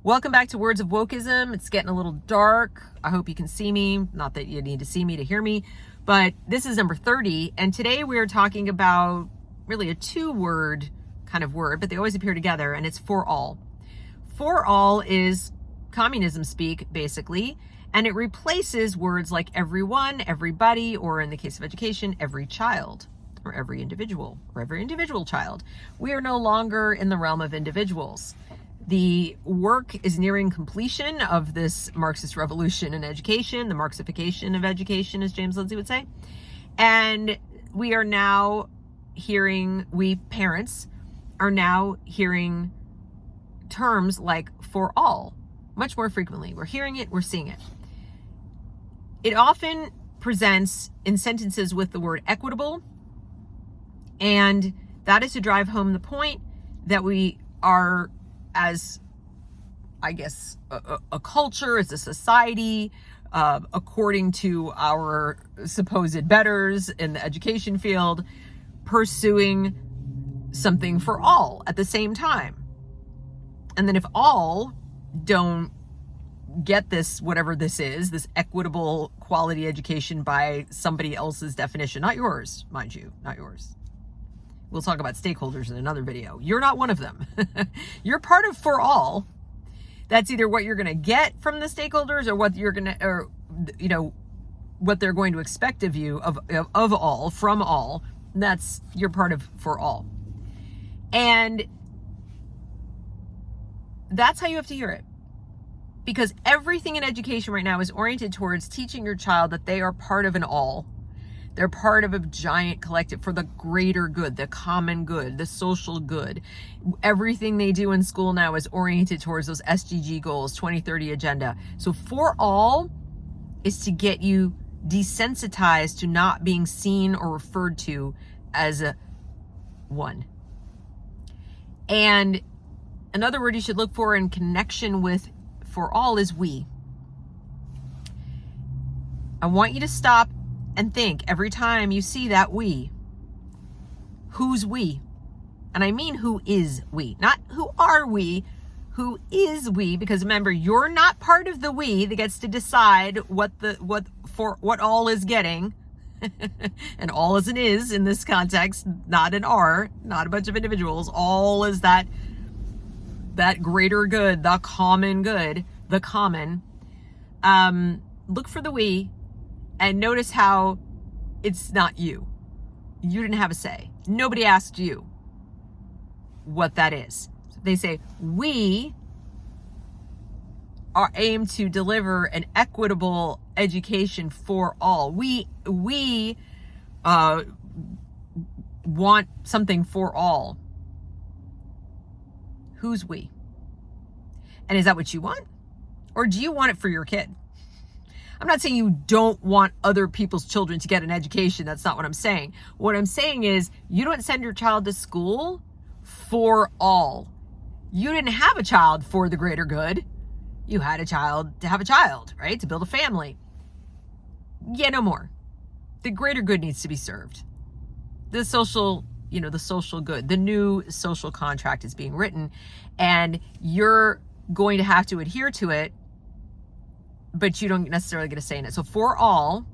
Welcome back to Words of Wokism. It's getting a little dark. I hope you can see me. Not that you need to see me to hear me, but this is number 30. And today we're talking about really a two-word kind of word, but they always appear together, and it's for all. For all is communism speak, basically, and it replaces words like everyone, everybody, or in the case of education, every child, or every individual child. We are no longer in the realm of individuals. The work is nearing completion of this Marxist revolution in education, the Marxification of education, as James Lindsay would say. And we are now hearing, we parents are now hearing terms like for all much more frequently. We're hearing it, we're seeing it. It often presents in sentences with the word equitable, and that is to drive home the point that we are, as I guess a culture, as a society, according to our supposed betters in the education field, pursuing something for all at the same time. And then if all don't get this, whatever this is, this equitable quality education by somebody else's definition, not yours, mind you, not yours. We'll talk about stakeholders in another video. You're not one of them. You're part of for all. That's either what you're going to get from the stakeholders or what you're going to, or, you know, what they're going to expect of you, of all, from all. That's, you're part of for all. And that's how you have to hear it. Because everything in education right now is oriented towards teaching your child that they are part of an all. They're part of a giant collective for the greater good, the common good, the social good. Everything they do in school now is oriented towards those SDG goals, 2030 agenda. So for all is to get you desensitized to not being seen or referred to as a one. And another word you should look for in connection with for all is we. I want you to stop and think every time you see that we. Who's we? And I mean who is we, not who are we, who is we, because remember, you're not part of the we that gets to decide what all is getting. And all is an is in this context, not an are, not a bunch of individuals. All is that greater good, the common good, the common. Look for the we. And notice how it's not you. You didn't have a say. Nobody asked you what that is. So they say, we are aimed to deliver an equitable education for all. We want something for all. Who's we? And is that what you want? Or do you want it for your kid? I'm not saying you don't want other people's children to get an education. That's not what I'm saying. What I'm saying is you don't send your child to school for all. You didn't have a child for the greater good. You had a child to have a child, right? To build a family. Yeah, no more. The greater good needs to be served. The social, the social good, the new social contract is being written, and you're going to have to adhere to it, but you don't necessarily get a say in it. So for all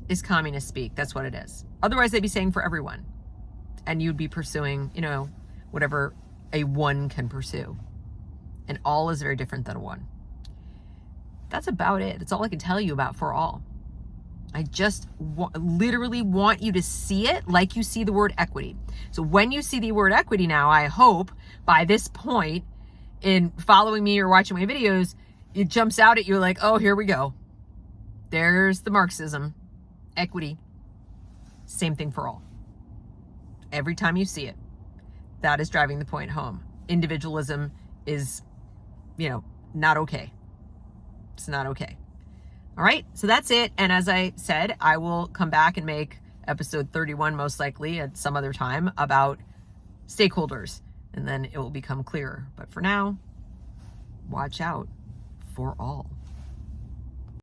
is communist speak. That's what it is. Otherwise, they'd be saying for everyone. And you'd be pursuing, whatever a one can pursue. And all is very different than a one. That's about it. That's all I can tell you about for all. I just literally want you to see it like you see the word equity. So when you see the word equity now, I hope by this point in following me or watching my videos, it jumps out at you like, oh, here we go. There's the Marxism, equity, same thing for all. Every time you see it, that is driving the point home. Individualism is, not okay. It's not okay. All right, so that's it. And as I said, I will come back and make episode 31 most likely at some other time about stakeholders, and then it will become clearer. But for now, watch out for all.